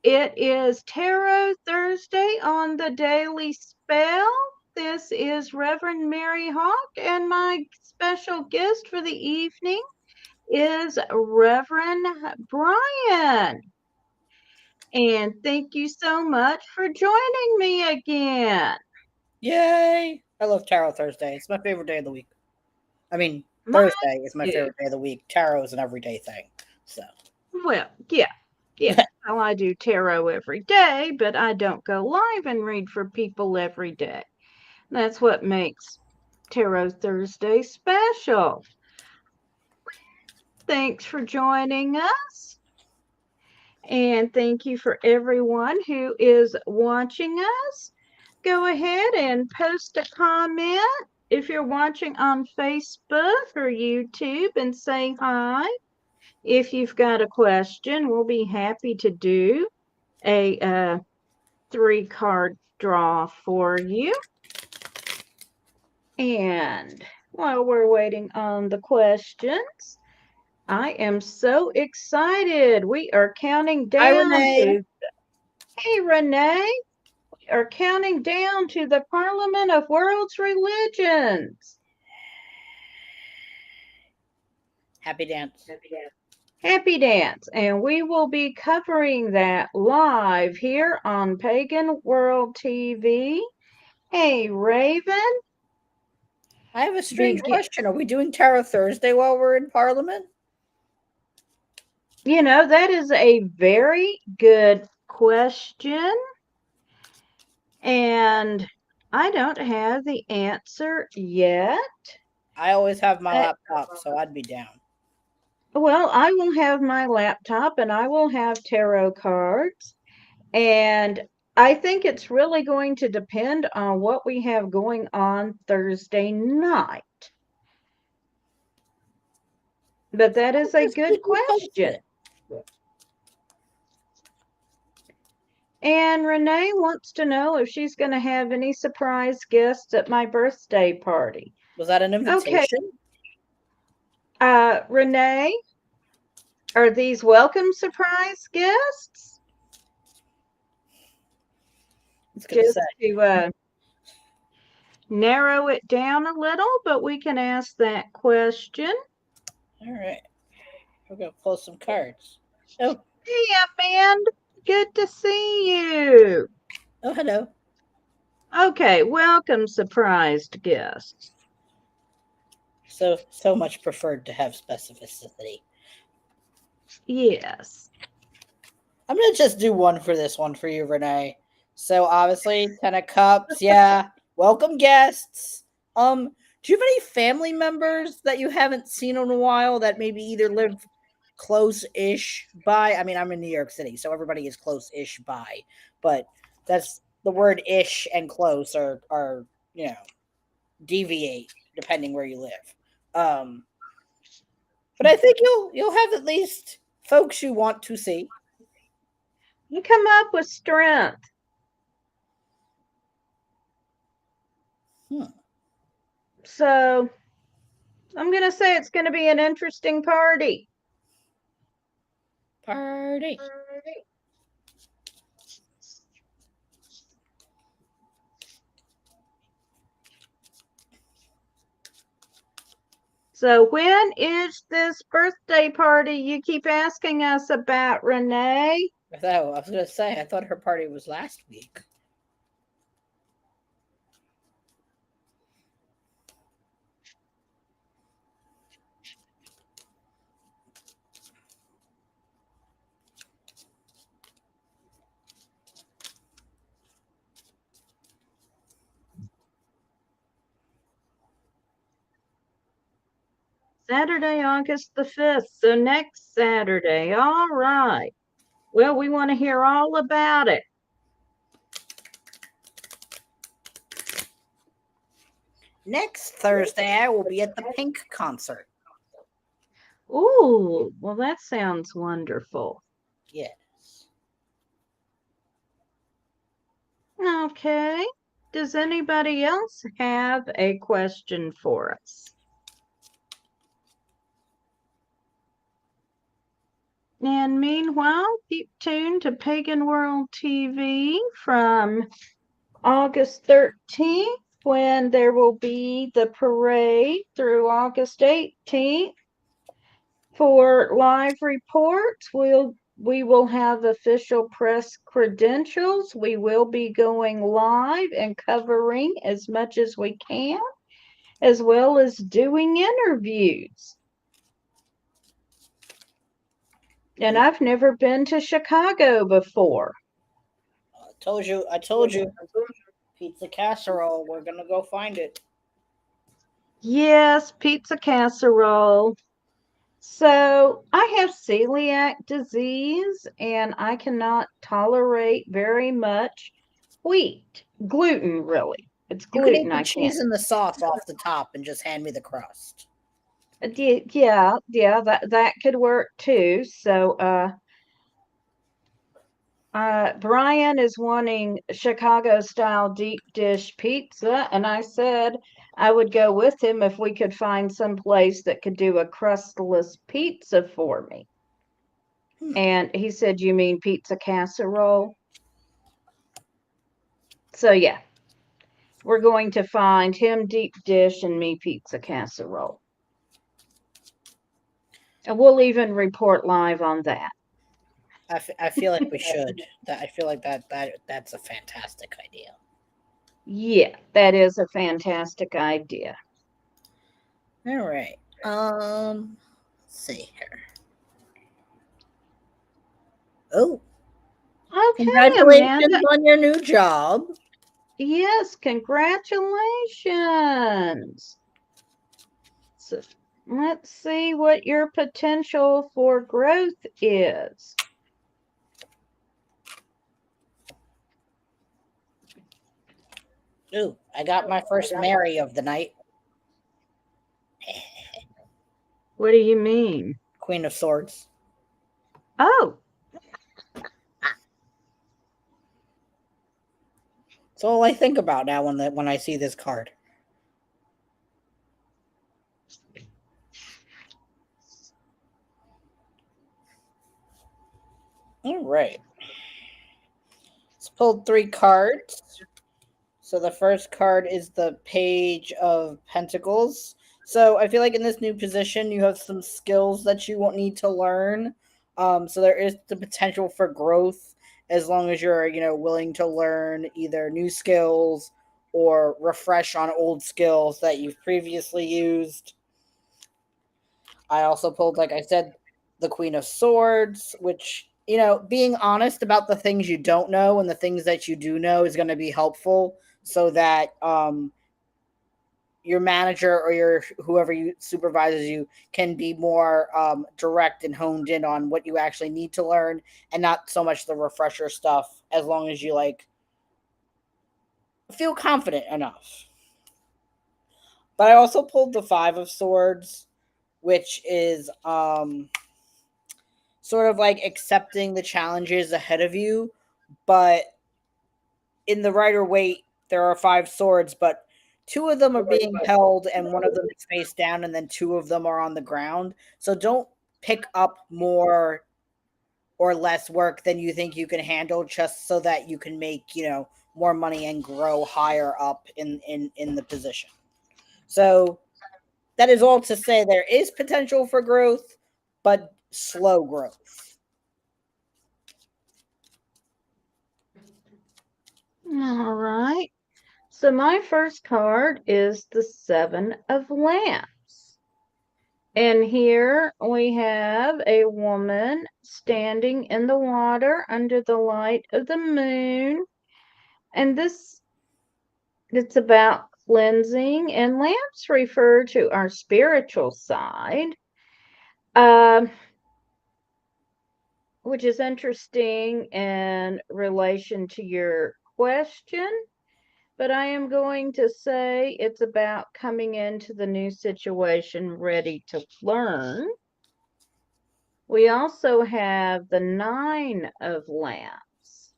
It is Tarot Thursday on the Daily Spell. This is Reverend Mary Hawk, and my special guest for the evening is Reverend Brian. And thank you so much for joining me again. Yay! I love Tarot Thursday. It's my favorite day of the week. I mean, Mine Thursday is my too. favorite day of the week. Tarot is an everyday thing. So, Well, yeah. Well, I do tarot every day, but I don't go live and read for people every day. That's what makes Tarot Thursday special. Thanks for joining us. And thank you for everyone who is watching us. Go ahead and post a comment if you're watching on Facebook or YouTube and say hi. If you've got a question, we'll be happy to do a 3-card draw for you. And while we're waiting on the questions, I am so excited. We are counting hi down Renee. to, hey, Renee, we are counting down to the Parliament of World's Religions. Happy dance. Happy Dance. And we will be covering that live here on Pagan World TV. Hey, Raven. I have a strange question. Are we doing Tarot Thursday while we're in Parliament? You know, that is a very good question. And I don't have the answer yet. I always have my Uh, laptop, so I'd be down. well, I will have my laptop and I will have tarot cards. And I think it's really going to depend on what we have going on Thursday night. But that is a Just good keep me question. posted. And Renee wants to know if she's going to have any surprise guests at my birthday party. Was that an Okay, invitation? Renee, are these welcome surprise guests? It's gonna Just say. to narrow it down a little, but we can ask that question. All right, we're gonna pull some cards. Oh, Hey, Amanda, good to see you. oh, hello. Okay, welcome, surprised guests. So much preferred to have specificity. Yes. I'm gonna just do one for this one for you, Renee. So obviously, 10 of Cups, yeah. Welcome guests. Do you have any family members that you haven't seen in a while that maybe either live close-ish by? I mean, I'm in New York City, so everybody is close-ish by, but that's the word ish and close are deviate depending where you live. Um, but I think you'll have at least folks you want to see. You come up with strength. Hmm. So I'm going to say it's going to be an interesting party. Party. So when is this birthday party you keep asking us about, Renee? I was gonna say I thought her party was last week. Saturday, August the 5th. So next Saturday. All right. Well, we want to hear all about it. Next Thursday, I will be at the Pink concert. Ooh, well, that sounds wonderful. Yes. Okay. Does anybody else have a question for us? And meanwhile, keep tuned to Pagan World TV from August 13th, when there will be the parade, through August 18th. For live reports, we will have official press credentials. We will be going live and covering as much as we can, as well as doing interviews. And I've never been to Chicago before. I told you. Pizza casserole. We're gonna go find it. Yes, pizza casserole. So I have celiac disease and I cannot tolerate very much wheat, gluten, really. It's You can eat gluten the I can't. cheese and the sauce off the top and just hand me the crust. Yeah, that could work too. So Brian is wanting Chicago style deep dish pizza, and I said I would go with him if we could find some place that could do a crustless pizza for me. And he said, "You mean pizza casserole?" So yeah, we're going to find him deep dish and me pizza casserole. And we'll even report live on that. I feel like we should. I feel like that's a fantastic idea. Yeah, that is a fantastic idea. All right. Let's see here. Oh, Okay, congratulations Amanda. on your new job. Yes, congratulations. So let's see what your potential for growth is. Ooh, I got my first Mary of the night. What do you mean? Queen of Swords. Oh, That's all I think about now when I see this card. All right. Let's pull 3 cards. So the first card is the Page of Pentacles. So I feel like in this new position, you have some skills that you won't need to learn. So there is the potential for growth as long as you're, willing to learn either new skills or refresh on old skills that you've previously used. I also pulled, like I said, the Queen of Swords, which, being honest about the things you don't know and the things that you do know is going to be helpful so that your manager or your whoever you supervises you can be more direct and honed in on what you actually need to learn and not so much the refresher stuff, as long as you feel confident enough. But I also pulled the Five of Swords, which is sort of like accepting the challenges ahead of you, but in the Rider Waite there are 5 swords, but 2 of them are being held and 1 of them is face down, and then 2 of them are on the ground. So don't pick up more or less work than you think you can handle just so that you can make, more money and grow higher up in the position. So that is all to say there is potential for growth, but slow growth. all right. So my first card is the Seven of Lamps. And here we have a woman standing in the water under the light of the moon. And it's about cleansing, and lamps refer to our spiritual side, which is interesting in relation to your question. But I am going to say it's about coming into the new situation ready to learn. We also have the Nine of Lamps.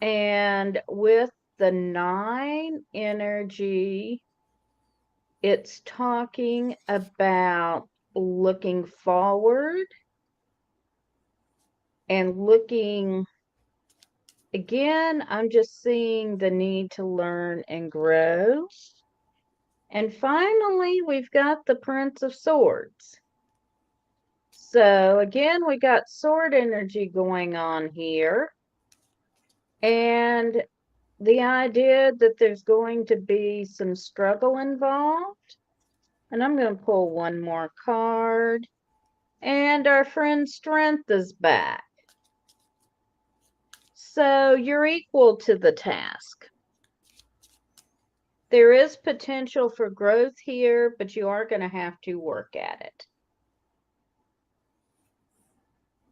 And with the 9 energy, it's talking about looking forward and looking again, I'm just seeing the need to learn and grow. And finally, we've got the Prince of Swords. So again, we got sword energy going on here. And the idea that there's going to be some struggle involved. And I'm going to pull one more card. And our friend Strength is back. So you're equal to the task. There is potential for growth here, but you are going to have to work at it.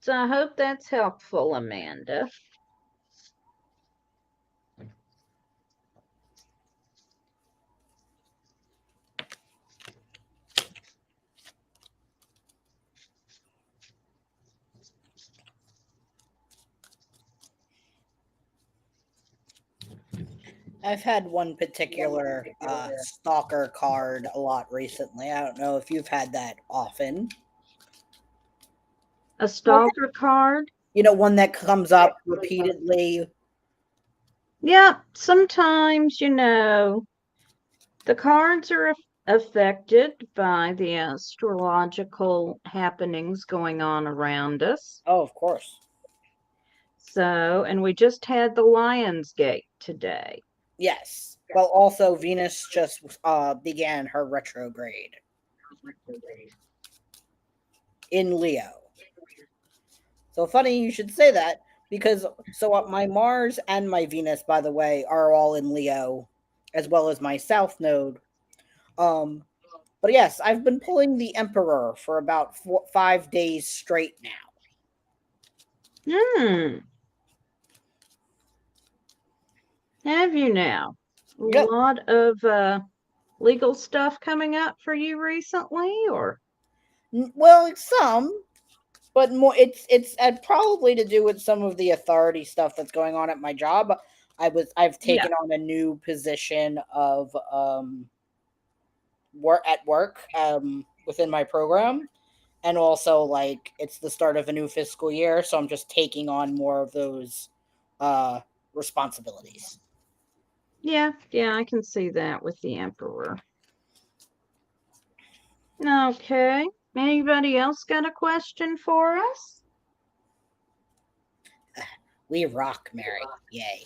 So I hope that's helpful, Amanda. I've had one particular stalker card a lot recently. I don't know if you've had that often. A stalker card? You know, one that comes up repeatedly. Yeah, sometimes, the cards are affected by the astrological happenings going on around us. Oh, of course. So, and we just had the Lionsgate today. Yes. Well, also Venus just began her retrograde in Leo. So funny you should say that because my Mars and my Venus, by the way, are all in Leo, as well as my South Node. But yes, I've been pulling the Emperor for about 5 days straight now. Have you now? Yep. A lot of legal stuff coming up for you recently, or? Well, some, but more. It's probably to do with some of the authority stuff that's going on at my job. I've taken on a new position of work within my program, and also like it's the start of a new fiscal year, so I'm just taking on more of those responsibilities. Yeah, I can see that with the Emperor. Okay. Anybody else got a question for us? We rock, Mary. Yay.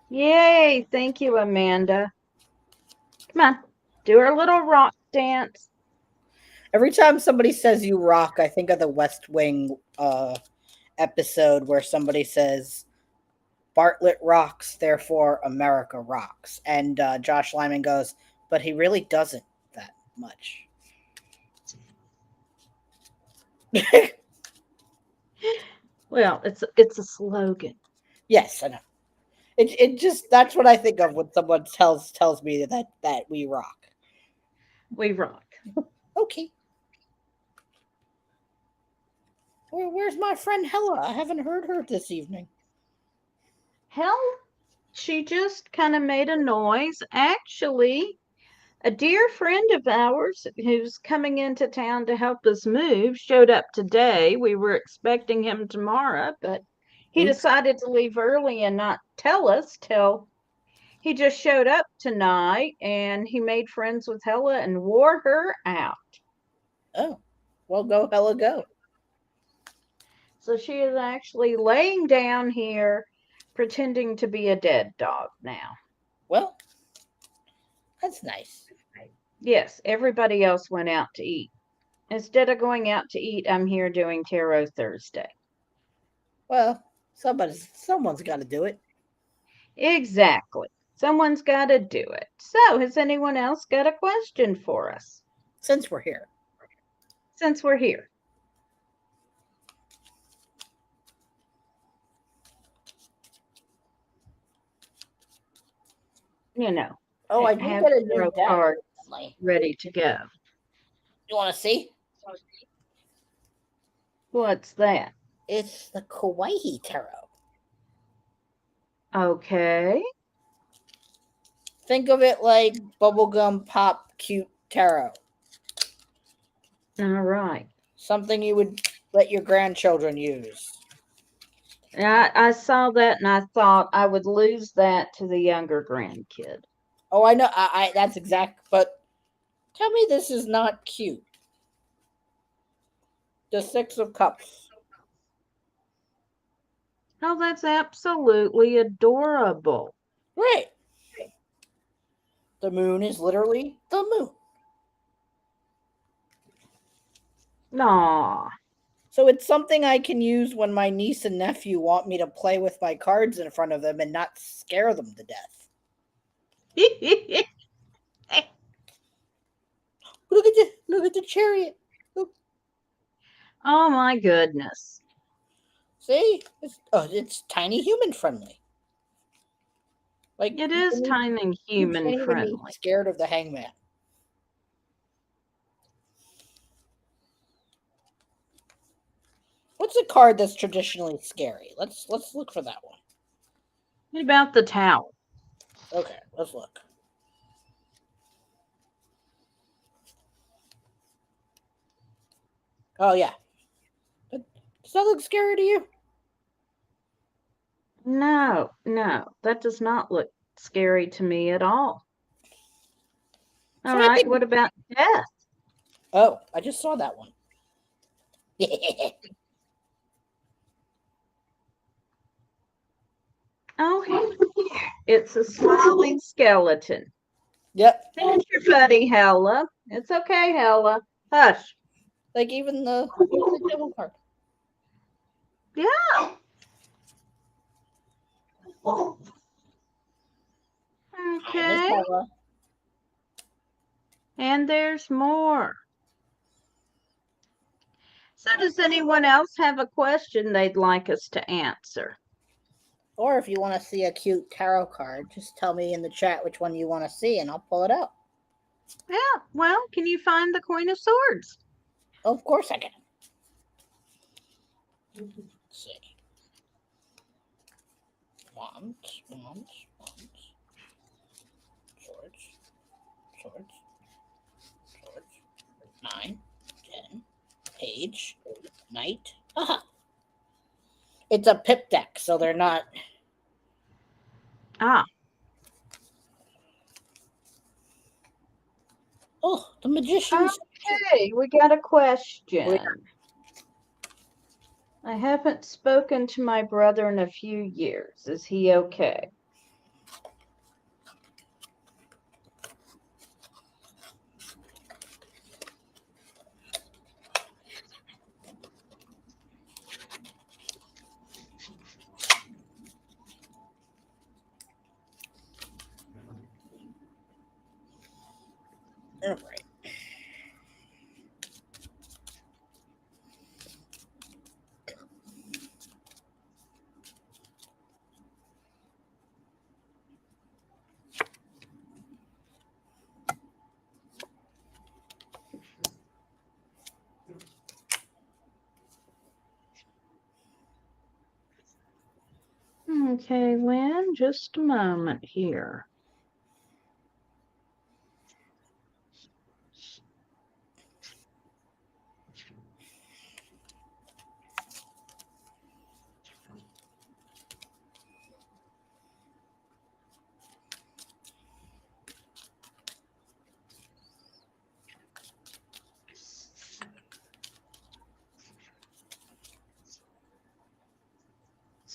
Yay. Thank you, Amanda. Come on. Do our little rock dance. Every time somebody says you rock, I think of the West Wing episode where somebody says Bartlett rocks, therefore America rocks. And Josh Lyman goes, but he really doesn't that much. Well, it's a slogan. Yes, I know. It just that's what I think of when someone tells me that we rock. We rock. Okay. Where's my friend Hella? I haven't heard her this evening. Hell, she just kind of made a noise. Actually, a dear friend of ours who's coming into town to help us move showed up today. We were expecting him tomorrow, but he decided to leave early and not tell us till he just showed up tonight, and he made friends with Hella and wore her out. Oh, well, go Hella, go. So she is actually laying down here pretending to be a dead dog now. Well, that's nice. Yes, everybody else went out to eat. Instead of going out to eat, I'm here doing Tarot Thursday. Well, someone's got to do it. Exactly. Someone's got to do it. So, has anyone else got a question for us? Since we're here. Oh, I do have get a new deck cards ready to go. You want to see? What's that? It's the Kawaii Tarot. Okay. Think of it like bubblegum pop cute tarot. All right. Something you would let your grandchildren use. I saw that and I thought I would lose that to the younger grandkid. Oh, I know. I that's exact. But tell me this is not cute. The Six of Cups. Oh, that's absolutely adorable. Right. The moon is literally the moon. Aw. So it's something I can use when my niece and nephew want me to play with my cards in front of them and not scare them to death. Look at the chariot. Look. Oh my goodness. See? It's tiny human friendly. Like It is tiny and you human can't even be friendly. scared of the hangman. What's a card that's traditionally scary? Let's look for that one. What about the tower? Okay, let's look. Oh yeah. But does that look scary to you? No, no, that does not look scary to me at all. So All I right, think what about death? oh, I just saw that one. Oh, it's a smiling skeleton. Yep. Thank you, buddy, Hella. It's okay, Hella. Hush. Like even the devil card. Yeah. Hi, Miss Okay. Bella. And there's more. So does anyone else have a question they'd like us to answer? Or if you want to see a cute tarot card, just tell me in the chat which one you want to see and I'll pull it out. Yeah, well, can you find the Queen of Swords? Of course I can. Let's see. Wands. Swords. Swords. 9, 10. Page. Knight. Aha. It's a pip deck, so they're not. Ah, Oh, the magician's. okay, we got a question. Wait, I haven't spoken to my brother in a few years. Is he okay? all right. Okay, Lynn, just a moment here.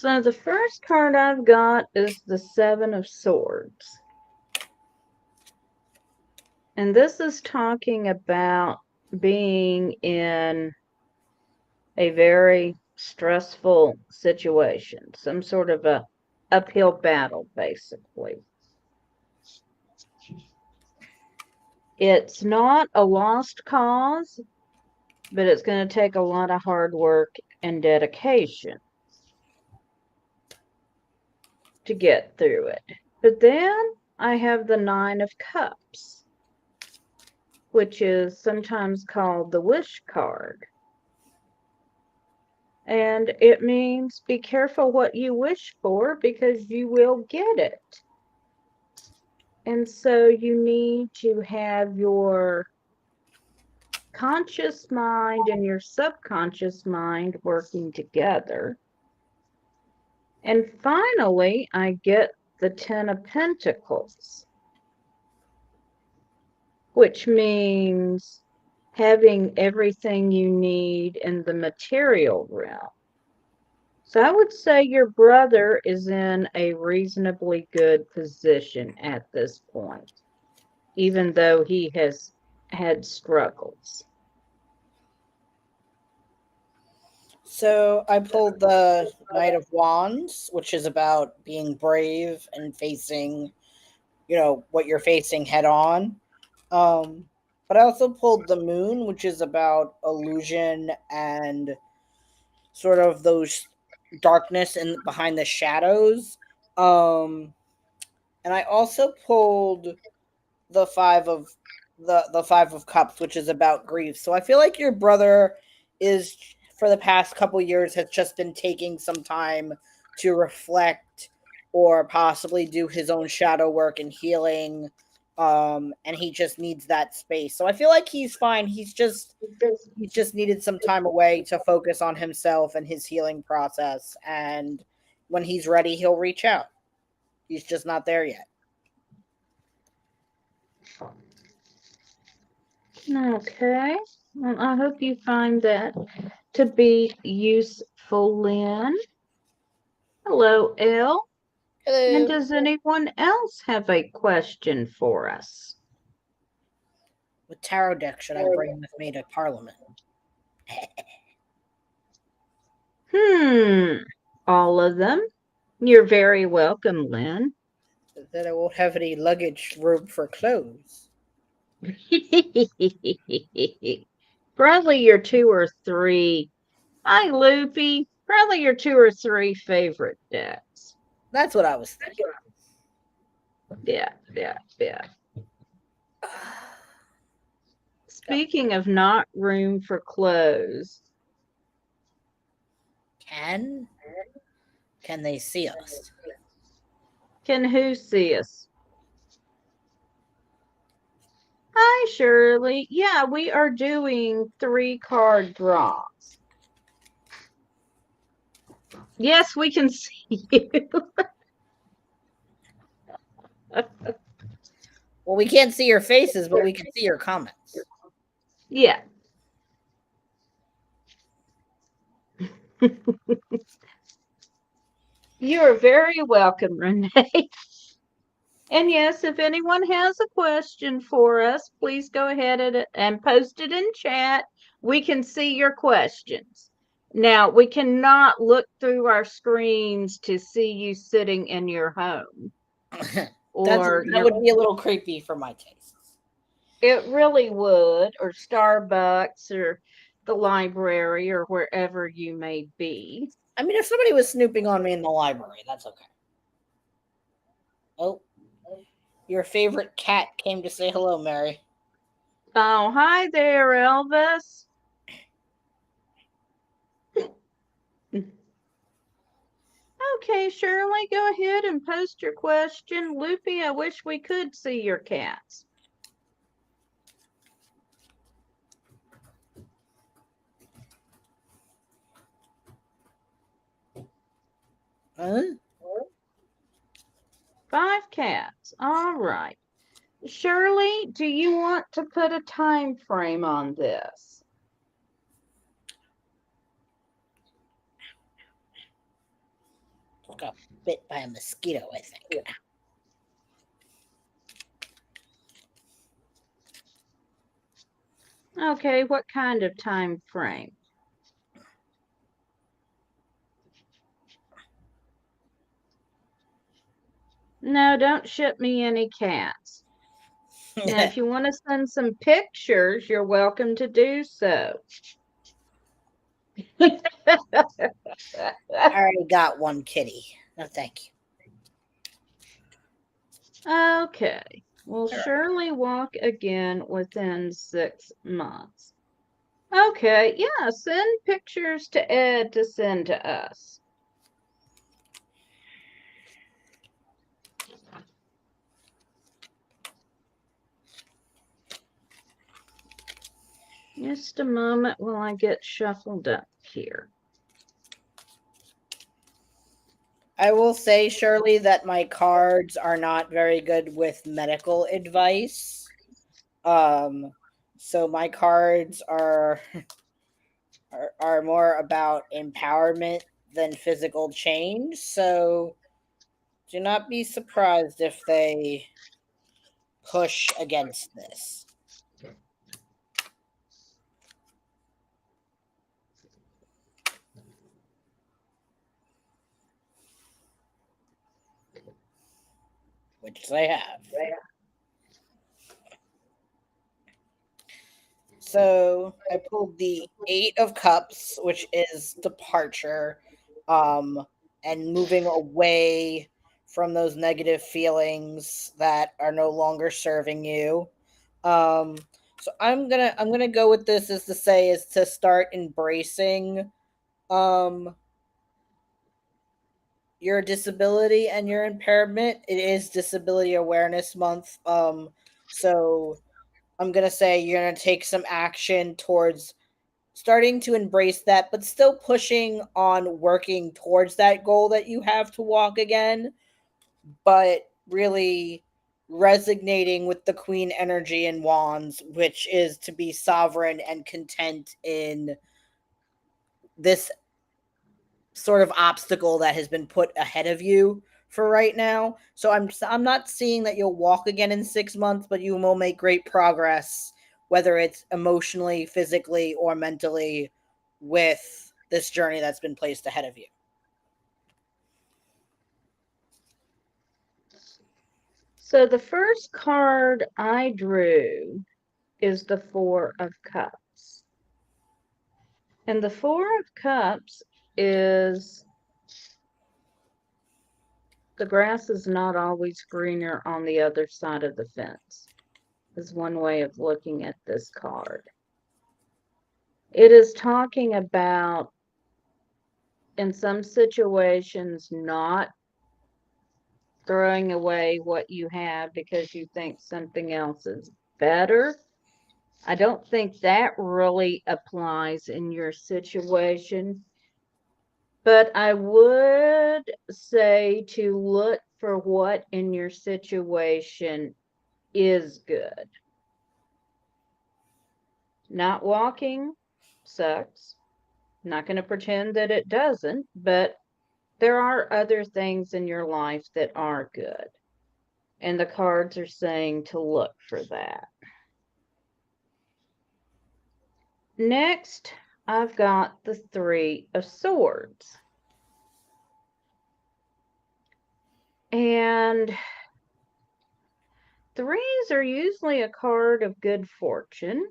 So the first card I've got is the Seven of Swords. And this is talking about being in a very stressful situation, some sort of a uphill battle, basically. It's not a lost cause, but it's going to take a lot of hard work and dedication to get through it. But then I have the Nine of Cups, which is sometimes called the wish card. And it means be careful what you wish for because you will get it. And so you need to have your conscious mind and your subconscious mind working together And finally, I get the Ten of Pentacles, which means having everything you need in the material realm. So I would say your brother is in a reasonably good position at this point, even though he has had struggles. So I pulled the Knight of Wands, which is about being brave and facing, what you're facing head on. But I also pulled the Moon, which is about illusion and sort of those darkness and behind the shadows. Um, and I also pulled the Five of Cups, which is about grief. So I feel like your brother is, for the past couple years, has just been taking some time to reflect or possibly do his own shadow work and healing. And he just needs that space. So I feel like he's fine. He's just needed some time away to focus on himself and his healing process. And when he's ready, he'll reach out. He's just not there yet. Okay. Well, I hope you find that to be useful, Lynn. Hello, Elle. And Hello. does anyone else have a question for us? What tarot deck should I bring with me to Parliament? All of them. You're very welcome, Lynn. Then I won't have any luggage room for clothes. Probably your 2 or 3. Hi, Loopy. Probably your 2 or 3 favorite decks. That's what I was thinking. Yeah. Speaking of not room for clothes. Can they see us? Can who see us? Hi, Shirley. Yeah, we are doing 3-card draws. Yes, we can see you. Well, we can't see your faces, but we can see your comments. Yeah. You are very welcome, Renee. And yes, if anyone has a question for us, please go ahead and post it in chat. We can see your questions. Now, we cannot look through our screens to see you sitting in your home. That Or would be a little creepy for my tastes. it really would, or Starbucks, or the library, or wherever you may be. I mean, if somebody was snooping on me in the library, that's okay. Oh, your favorite cat came to say hello, Mary. Oh, hi there, Elvis. Okay, Shirley, go ahead and post your question. Loopy, I wish we could see your cats. Huh? 5 cats. All right. Shirley, do you want to put a time frame on this? Got bit by a mosquito, I think. Okay, what kind of time frame? No, don't ship me any cats. Now, if you want to send some pictures, you're welcome to do so. I already got one kitty. No, thank you. Okay. Will Shirley walk again within 6 months? Okay, yeah, send pictures to Ed to send to us. Just a moment while I get shuffled up here. I will say, Shirley, that my cards are not very good with medical advice. Um, so my cards are more about empowerment than physical change. So do not be surprised if they push against this. Which they have. So I pulled the Eight of Cups, which is departure, and moving away from those negative feelings that are no longer serving you. Um, so I'm gonna go with this as to say is to start embracing um your disability and your impairment. It is Disability Awareness Month. So I'm gonna say you're gonna take some action towards starting to embrace that, but still pushing on working towards that goal that you have to walk again, but really resonating with the Queen energy and wands, which is to be sovereign and content in this sort of obstacle that has been put ahead of you for right now. So I'm not seeing that you'll walk again in 6 months, but you will make great progress, whether it's emotionally, physically, or mentally, with this journey that's been placed ahead of you. So the first card I drew is the Four of Cups. And the Four of Cups is the grass is not always greener on the other side of the fence, is one way of looking at this card. It is talking about, in some situations, not throwing away what you have because you think something else is better. I don't think that really applies in your situation, but I would say to look for what in your situation is good. Not walking sucks. Not going to pretend that it doesn't, but there are other things in your life that are good. And the cards are saying to look for that. Next, I've got the Three of Swords. And threes are usually a card of good fortune.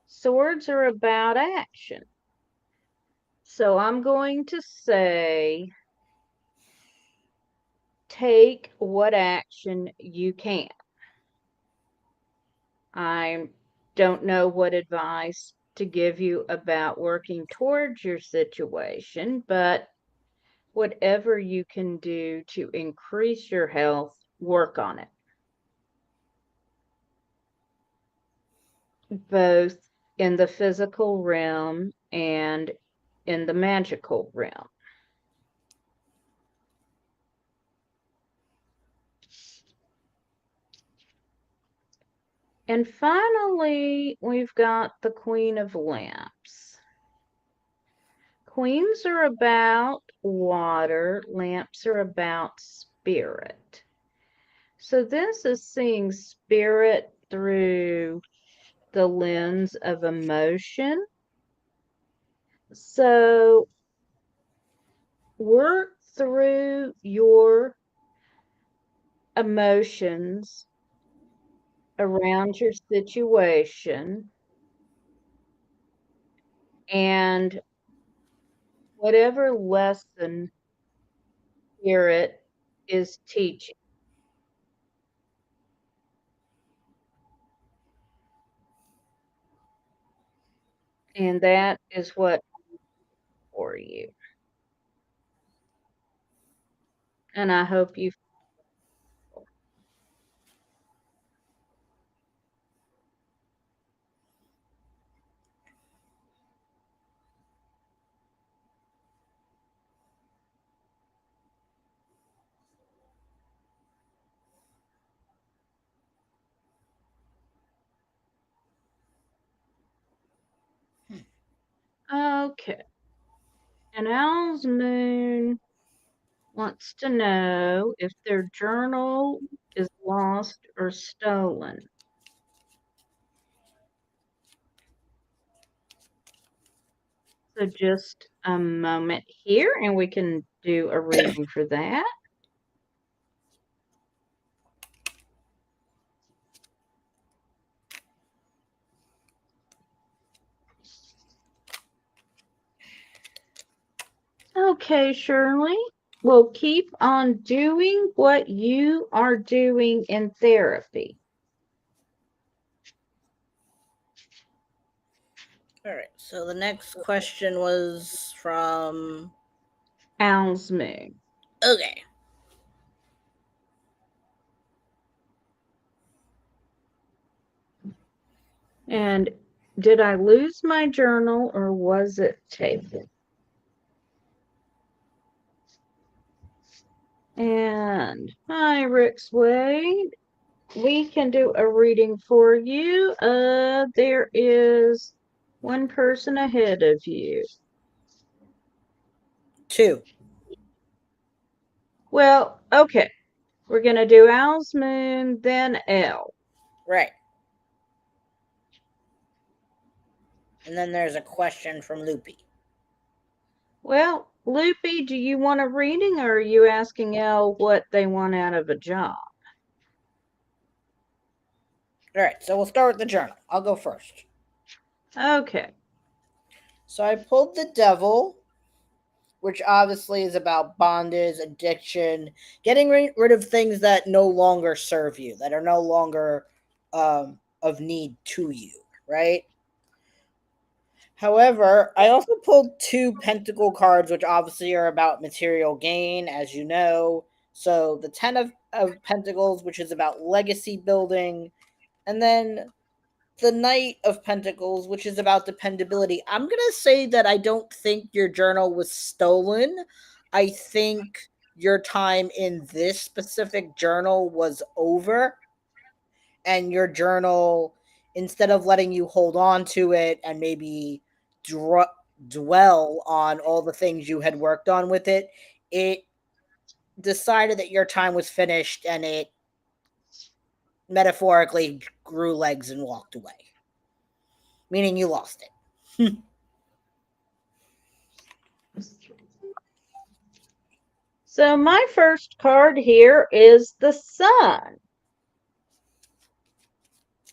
Swords are about action. So I'm going to say take what action you can. I don't know what advice to give you about working towards your situation, but whatever you can do to increase your health, work on it. Both in the physical realm and in the magical realm. And finally, we've got the Queen of Lamps. Queens are about water, lamps are about spirit. So this is seeing spirit through the lens of emotion. So work through your emotions around your situation and whatever lesson spirit is teaching. And that is what for you. And I hope you Okay. And Owl's Moon wants to know if their journal is lost or stolen. So just a moment here and we can do a reading for that. Okay, Shirley. Well, keep on doing what you are doing in therapy. All right. So the next question was from Owl's Moon. Okay. And did I lose my journal or was it taken? And hi, Rick's Wade. We can do a reading for you. There is one person ahead of you. 2. Well, okay. We're going to do Owl's Moon, then L. Right. And then there's a question from Loopy. Well, Loopy, do you want a reading or are you asking L what they want out of a job? All right. So we'll start with the journal. I'll go first. Okay. So I pulled the Devil, which obviously is about bondage, addiction, getting rid of things that no longer serve you, that are no longer of need to you, right? However, I also pulled 2 Pentacle cards, which obviously are about material gain, as you know. So the Ten of Pentacles, which is about legacy building, and then the Knight of Pentacles, which is about dependability. I'm going to say that I don't think your journal was stolen. I think your time in this specific journal was over. And your journal, instead of letting you hold on to it and maybe dwell on all the things you had worked on with it, it decided that your time was finished and it metaphorically grew legs and walked away. Meaning you lost it. So my first card here is the Sun,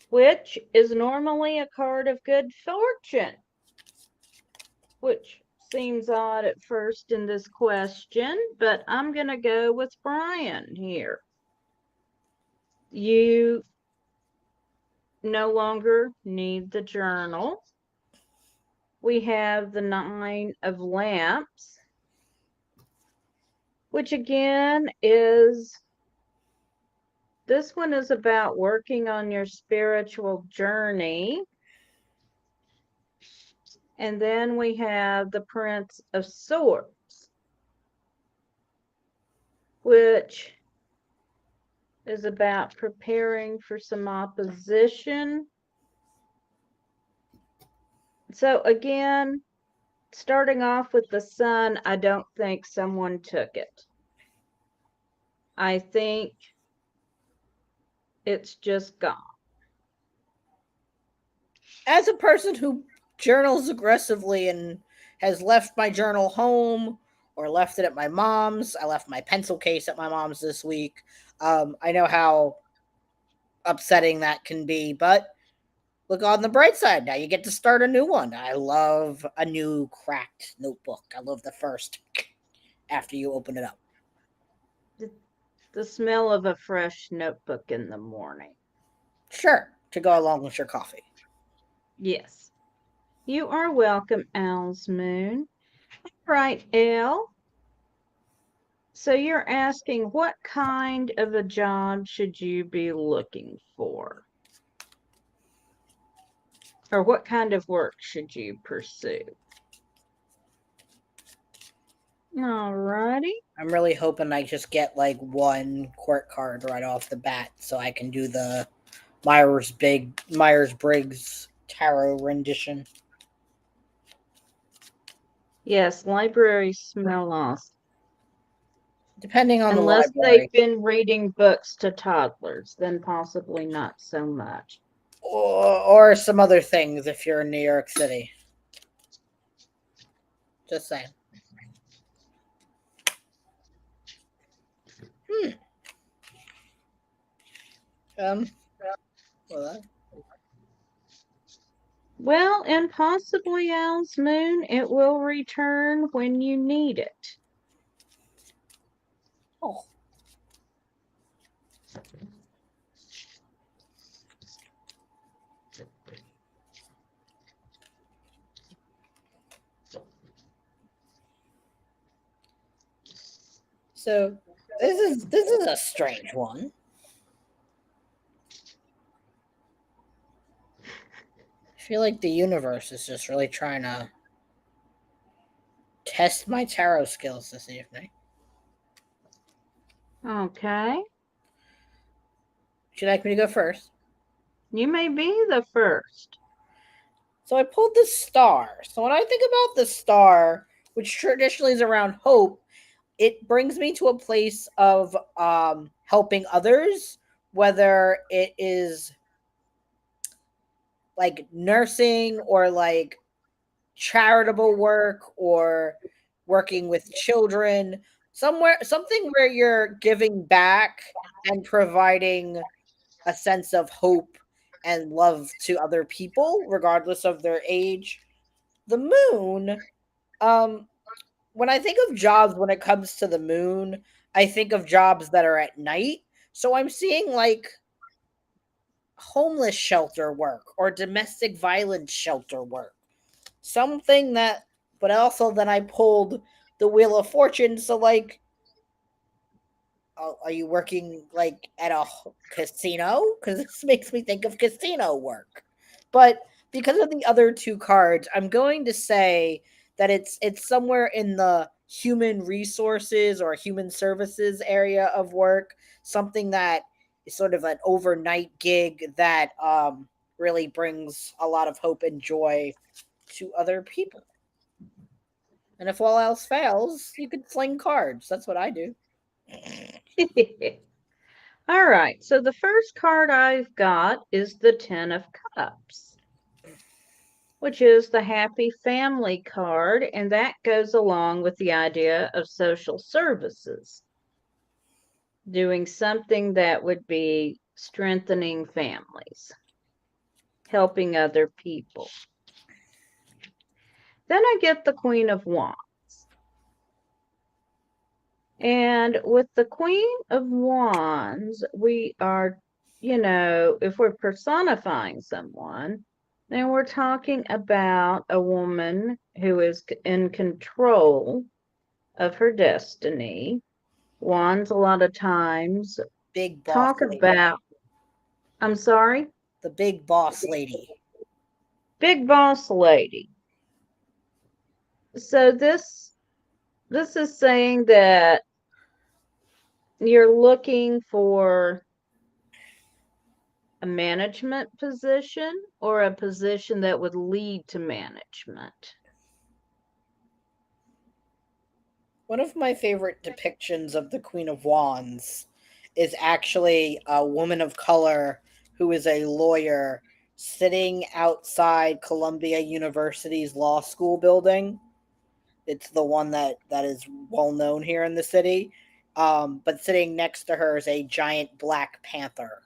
which is normally a card of good fortune, which seems odd at first in this question, but I'm going to go with Brian here. You no longer need the journal. We have the Nine of Lamps, which again is, this one is about working on your spiritual journey. And then we have the Prince of Swords, which is about preparing for some opposition. So again, starting off with the Sun, I don't think someone took it. I think it's just gone. As a person who journals aggressively and has left my journal home or left it at my mom's, I left my pencil case at my mom's this week. I know how upsetting that can be, but look on the bright side. Now you get to start a new one. I love a new cracked notebook. I love the first after you open it up. The smell of a fresh notebook in the morning. Sure, to go along with your coffee. Yes. You are welcome, Owl's Moon. All right, Elle. So you're asking what kind of a job should you be looking for? Or what kind of work should you pursue? All righty. I'm really hoping I just get like one court card right off the bat so I can do the Myers-Briggs tarot rendition. Yes, libraries smell awesome. Depending on Unless the library. they've been reading books to toddlers, then possibly not so much. Or some other things if you're in New York City. Just saying. Um, well, Well, and possibly Al's moon, it will return when you need it. oh. So this is a strange one. I feel like the universe is just really trying to test my tarot skills this evening. Okay. Would you like me to go first? You may be the first. So I pulled the star. So when I think about the star, which traditionally is around hope, it brings me to a place of helping others, whether it is like nursing or like charitable work or working with children, something where you're giving back and providing a sense of hope and love to other people regardless of their age. The moon, um when I think of jobs when it comes to the moon, I think of jobs that are at night. So I'm seeing like homeless shelter work or domestic violence shelter work. Something that, but also then I pulled the Wheel of Fortune. So, like, are you working like at a casino? Because this makes me think of casino work. But because of the other two cards, I'm going to say that it's somewhere in the human resources or human services area of work, something that is sort of an overnight gig that really brings a lot of hope and joy to other people. And if all else fails, you could sling cards. That's what I do. All right. So the first card I've got is the Ten of Cups, which is the happy family card. And that goes along with the idea of social services, doing something that would be strengthening families, helping other people. Then I get the Queen of Wands. And with the Queen of Wands, we are, if we're personifying someone, then we're talking about a woman who is in control of her destiny. Wands, a lot of times, Big boss talk lady. about, I'm sorry, The big boss lady. big boss lady. So this is saying that you're looking for a management position or a position that would lead to management. One of my favorite depictions of the Queen of Wands is actually a woman of color who is a lawyer sitting outside Columbia University's law school building. It's the one that is well known here in the city. But sitting next to her is a giant black panther.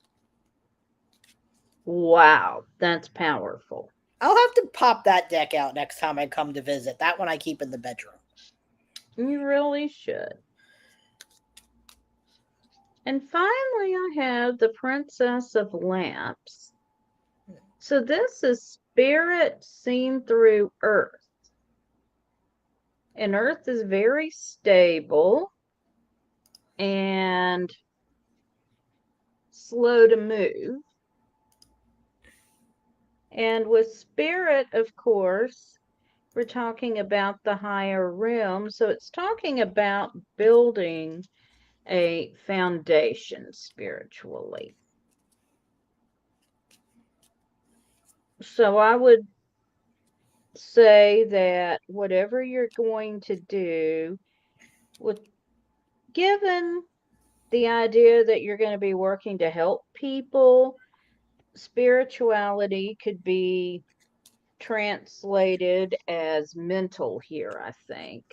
Wow, that's powerful. I'll have to pop that deck out next time I come to visit. That one I keep in the bedroom. You really should. And finally, I have the Princess of Lamps. So this is spirit seen through Earth. And Earth is very stable and slow to move. And with spirit, of course, we're talking about the higher realm. So it's talking about building a foundation spiritually. So I would say that whatever you're going to do, with given the idea that you're going to be working to help people, spirituality could be translated as mental here, I think,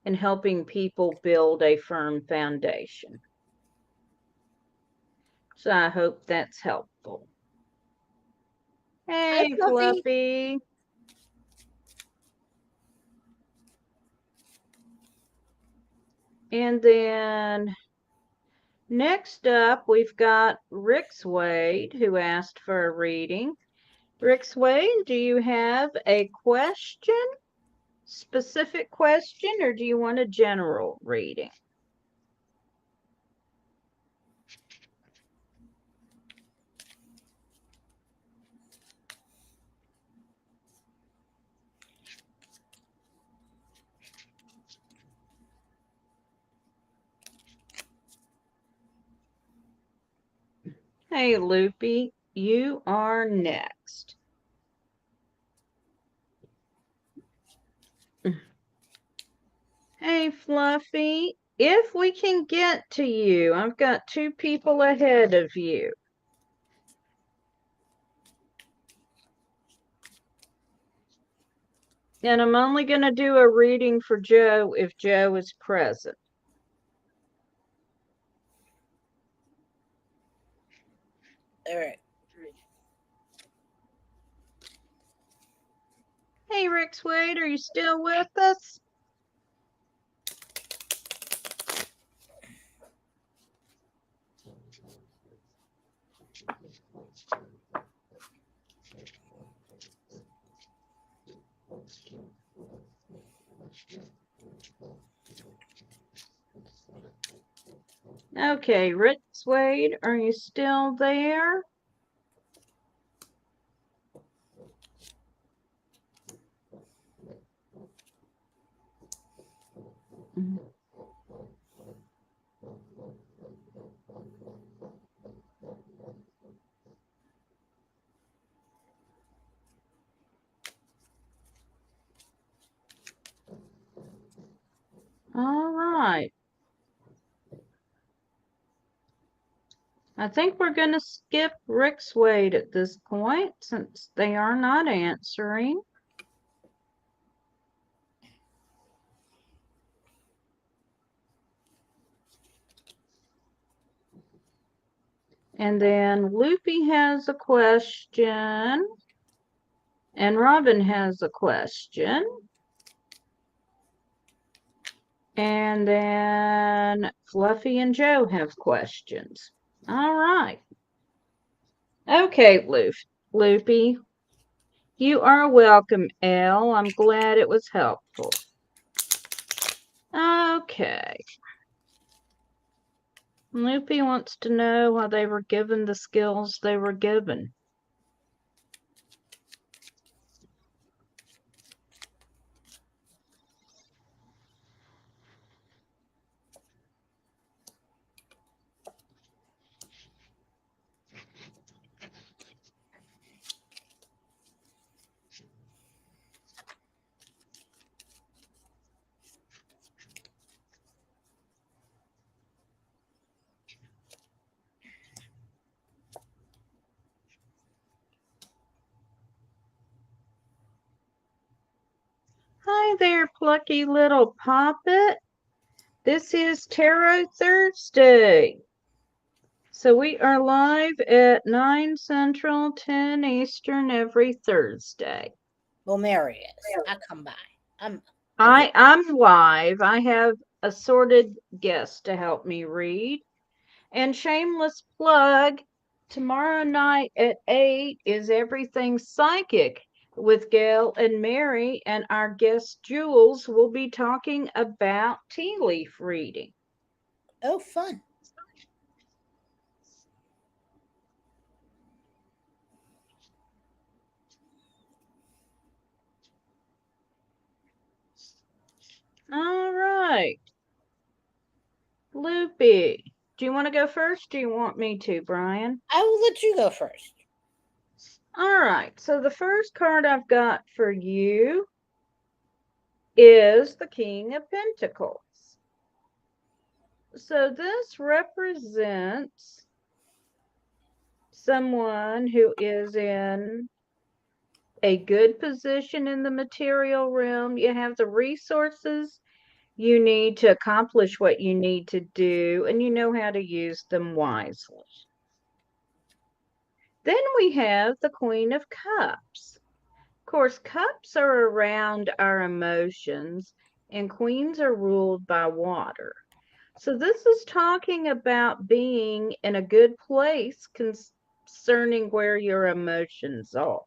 and helping people build a firm foundation. So I hope that's helpful. Hi, Hey, Fluffy. Fluffy. And then next up, we've got Rick Swade, who asked for a reading. Rick Swade, do you have a question, specific question, or do you want a general reading? Hey, Loopy, you are next. Hey, Fluffy, if we can get to you, I've got two people ahead of you. And I'm only going to do a reading for Joe if Joe is present. All right. Hey, Rick Swade, are you still with us? Okay, Rick Swade, are you still there? All right. I think we're going to skip Rick Swade at this point since they are not answering. And then Loopy has a question. And Robin has a question. And then Fluffy and Joe have questions. All right. Okay, Loopy. You are welcome, Elle. I'm glad it was helpful. Okay. Loopy wants to know why they were given the skills they were given. Hi there, plucky little poppet. This is Tarot Thursday. So we are live at 9 Central, 10 Eastern every Thursday. Well, Mary is. I come by. I'm live. I have assorted guests to help me read. And shameless plug, tomorrow night at 8 is Everything Psychic with Gail and Mary, and our guest Jules will be talking about tea leaf reading. Oh, fun. All right. Loopy, do you want to go first? Do you want me to, Brian? I will let you go first. All right, so the first card I've got for you is the King of Pentacles. So this represents someone who is in a good position in the material realm. You have the resources you need to accomplish what you need to do, and you know how to use them wisely. Then we have the Queen of Cups. Of course, cups are around our emotions, and queens are ruled by water. So this is talking about being in a good place concerning where your emotions are.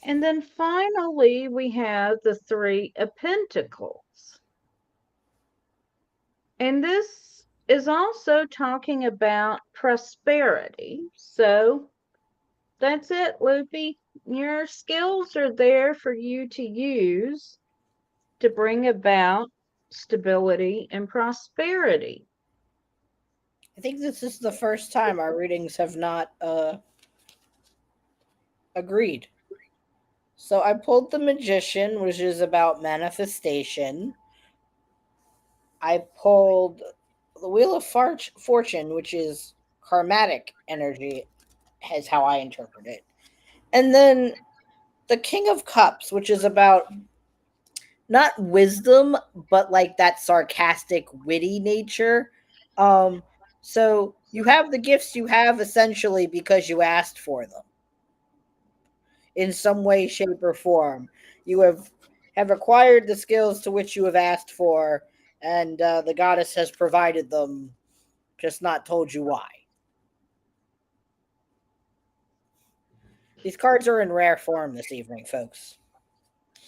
And then finally, we have the Three of Pentacles. And this is also talking about prosperity. So that's it, Loopy. Your skills are there for you to use to bring about stability and prosperity. I think this is the first time our readings have not agreed. So I pulled the Magician, which is about manifestation. I pulled the Wheel of Fortune, which is karmatic energy, is how I interpret it. And then the King of Cups, which is about not wisdom, but like that sarcastic, witty nature. So you have the gifts you have essentially because you asked for them in some way, shape, or form. You have acquired the skills to which you have asked for, and the goddess has provided them, just not told you why. These cards are in rare form this evening, folks.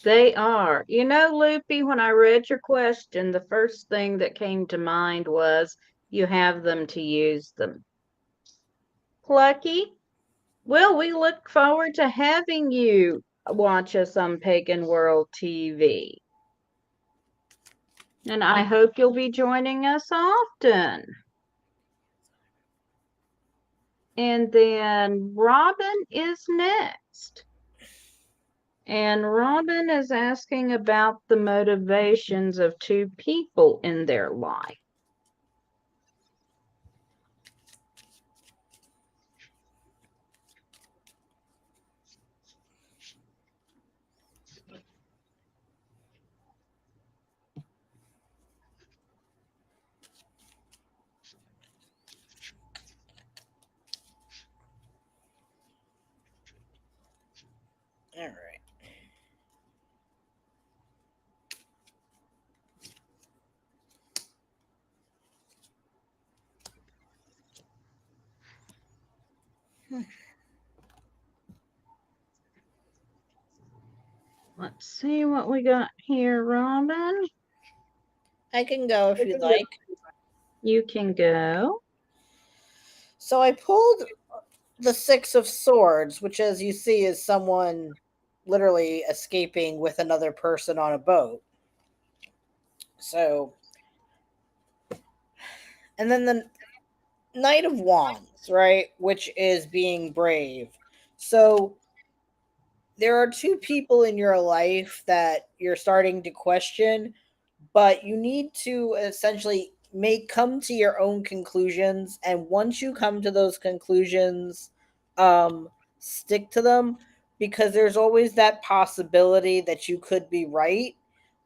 They are. You know, Loopy, when I read your question, the first thing that came to mind was you have them to use them. Plucky, well, we look forward to having you watch us on Pagan World TV. And I hope you'll be joining us often. And then Robin is next. And Robin is asking about the motivations of two people in their life. All right. Let's see what we got here, Robin. I can go if you'd like. You can go. So I pulled the Six of Swords, which, as you see, is someone literally escaping with another person on a boat. So, and then the Knight of Wands, right, which is being brave. So, there are two people in your life that you're starting to question, but you need to essentially come to your own conclusions, and once you come to those conclusions, stick to them, because there's always that possibility that you could be right.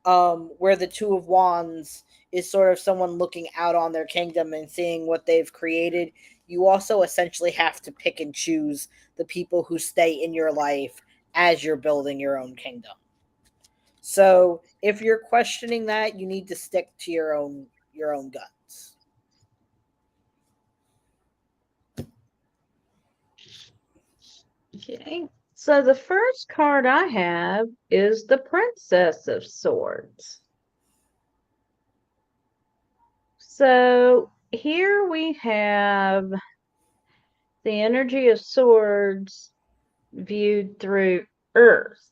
Where the Two of Wands is sort of someone looking out on their kingdom and seeing what they've created. You also essentially have to pick and choose the people who stay in your life as you're building your own kingdom. So if you're questioning that, you need to stick to your own guts. Okay. So the first card I have is the Princess of Swords. So here we have the energy of swords viewed through Earth.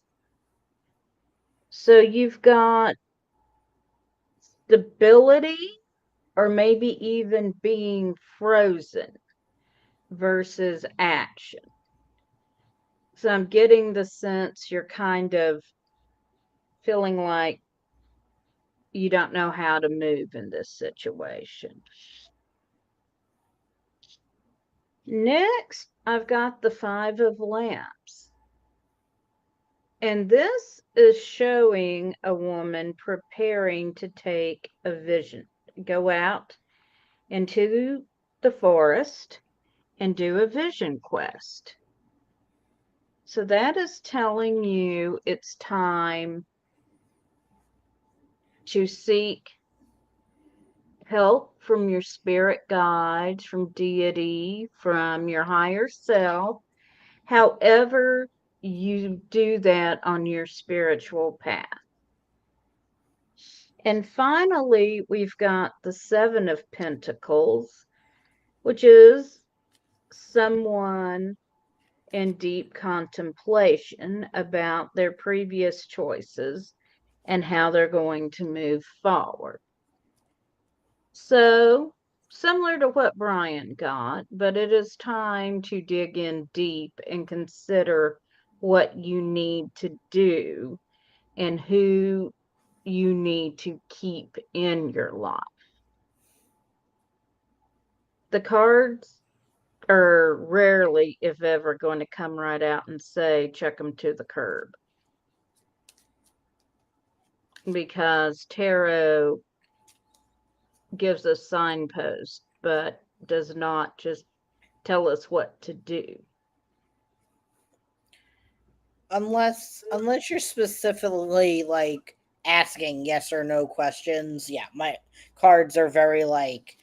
So you've got stability or maybe even being frozen versus action. So I'm getting the sense you're kind of feeling like you don't know how to move in this situation. Next, I've got the Five of Lamps. And this is showing a woman preparing to take a vision, go out into the forest and do a vision quest. So that is telling you it's time to seek help from your spirit guides, from deity, from your higher self, however you do that on your spiritual path. And finally, we've got the Seven of Pentacles, which is someone in deep contemplation about their previous choices and how they're going to move forward. So, similar to what Brian got, but it is time to dig in deep and consider what you need to do and who you need to keep in your life. The cards are rarely, if ever, going to come right out and say, check them to the curb. Because tarot gives us signposts, but does not just tell us what to do. Unless you're specifically like asking yes or no questions. Yeah, my cards are very like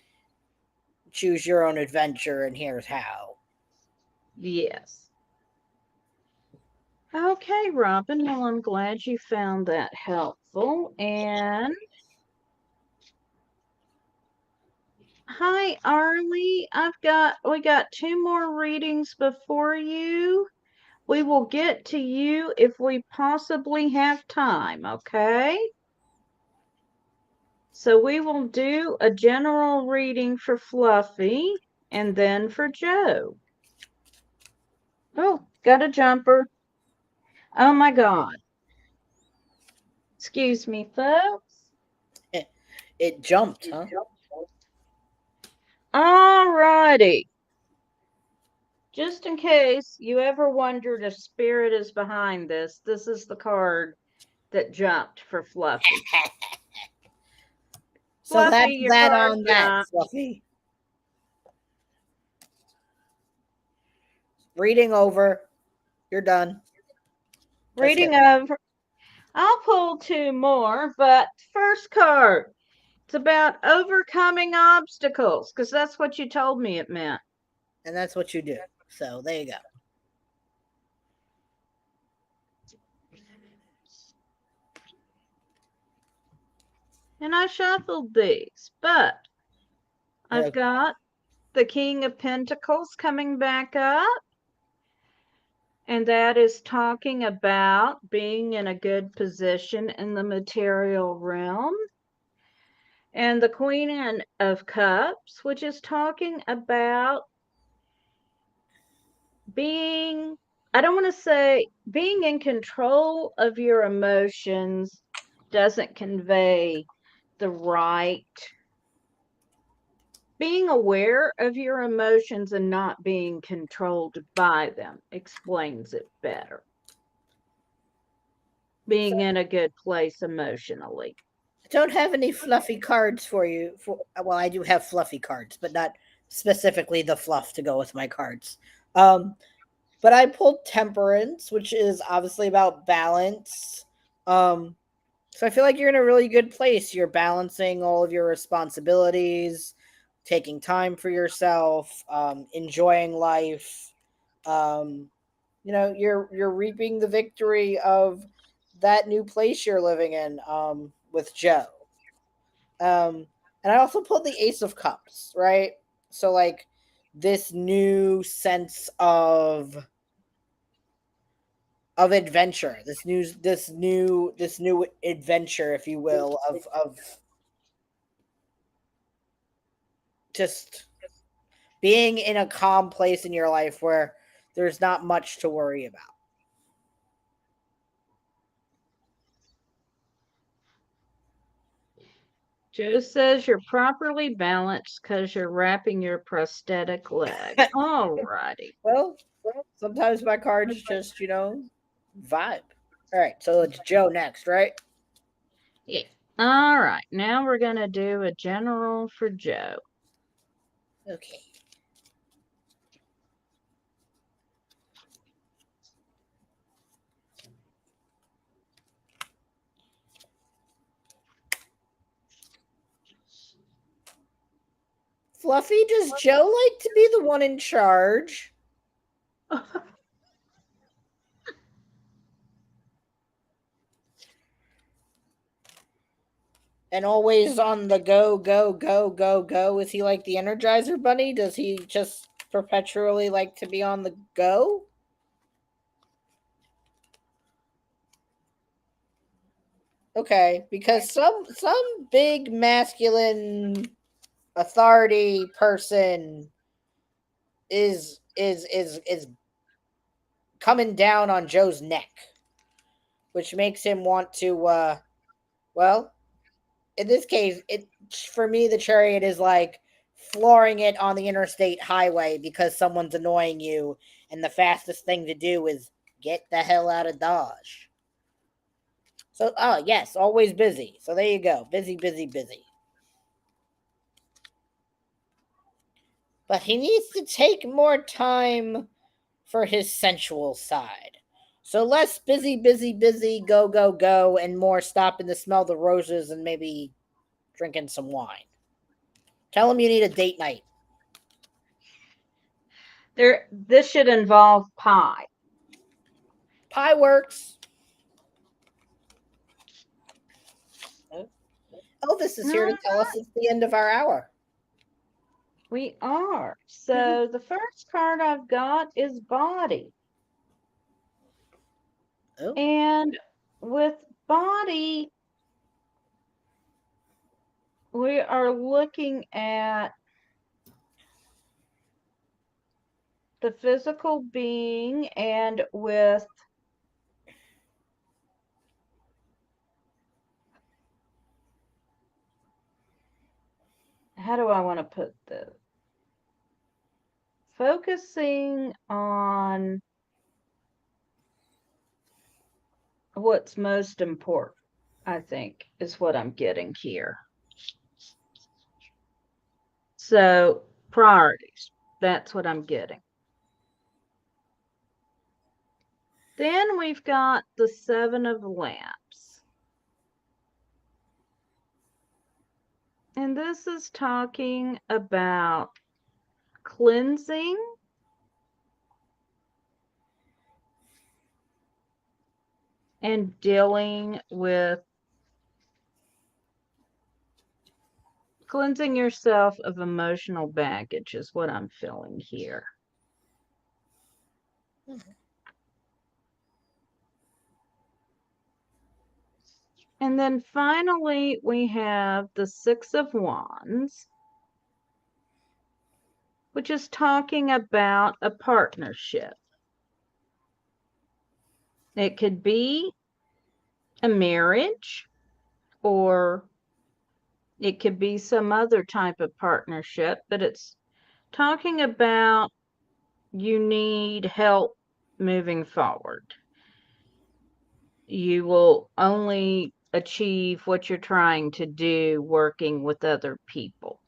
choose your own adventure and here's how. Yes. Okay, Robin. Well, I'm glad you found that helpful. And hi, Arlie. We got 2 more readings before you. We will get to you if we possibly have time, okay? So we will do a general reading for Fluffy and then for Joe. Oh, got a jumper. Oh my God. Excuse me, folks. It jumped, huh? All righty. Just in case you ever wondered if spirit is behind this, this is the card that jumped for Fluffy. So Fluffy, that's your that card on that, jumped. Fluffy. Reading over. You're done. Reading over. I'll pull 2 more, but first card. It's about overcoming obstacles, because that's what you told me it meant. And that's what you do. So there you go. And I shuffled these, but I've got the King of Pentacles coming back up. And that is talking about being in a good position in the material realm. And the Queen of Cups, which is talking about being, I don't want to say being in control of your emotions doesn't convey the right. Being aware of your emotions and not being controlled by them explains it better. Being in a good place emotionally. I don't have any fluffy cards for you. Well, I do have fluffy cards, but not specifically the fluff to go with my cards. But I pulled Temperance, which is obviously about balance. So I feel like you're in a really good place. You're balancing all of your responsibilities, taking time for yourself, enjoying life. You're reaping the victory of that new place you're living in with Joe. And I also pulled the Ace of Cups, right? So like this new sense of adventure, this new adventure, if you will, of just being in a calm place in your life where there's not much to worry about. Joe says you're properly balanced because you're wrapping your prosthetic leg. All righty. Well, sometimes my cards just, vibe. All right, so it's Joe next, right? Yeah. All right. Now we're going to do a general for Joe. Okay. Fluffy, does Joe like to be the one in charge? And always on the go, go, go, go, go? Is he like the Energizer Bunny? Does he just perpetually like to be on the go? Okay, because some big masculine authority person is coming down on Joe's neck, which makes him want to well, in this case, it for me the chariot is like flooring it on the interstate highway because someone's annoying you, and the fastest thing to do is get the hell out of Dodge. So, oh yes, always busy. So there you go, busy, busy, busy. But he needs to take more time for his sensual side. So less busy, busy, busy, go, go, go, and more stopping to smell the roses and maybe drinking some wine. Tell him you need a date night. This should involve pie. Pie works. Elvis is here to tell us it's the end of our hour. We are. So the first card I've got is body. Oh. And with body, we are looking at the physical being, and with how do I want to put this? Focusing on what's most important, I think, is what I'm getting here. So, priorities, that's what I'm getting. Then we've got the Seven of Lamps. And this is talking about cleansing and dealing with cleansing yourself of emotional baggage is what I'm feeling here. And then finally, we have the Six of Wands, which is talking about a partnership. It could be a marriage, or it could be some other type of partnership, but it's talking about you need help moving forward. You will only achieve what you're trying to do working with other people.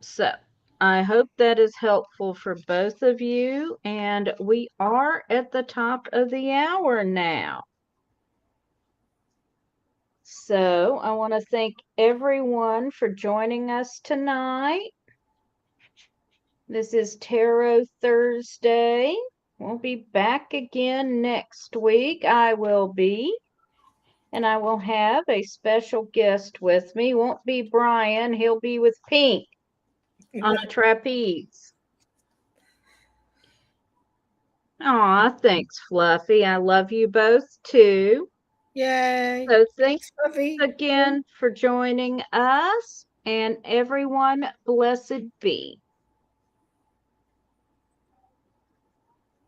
So I hope that is helpful for both of you, and we are at the top of the hour now. So I want to thank everyone for joining us tonight. This is Tarot Thursday. We'll be back again next week. I will be. And I will have a special guest with me. Won't be Brian. He'll be with Pink on a trapeze. Aw, thanks, Fluffy. I love you both too. Yay. So thanks Fluffy again for joining us, and everyone, blessed be.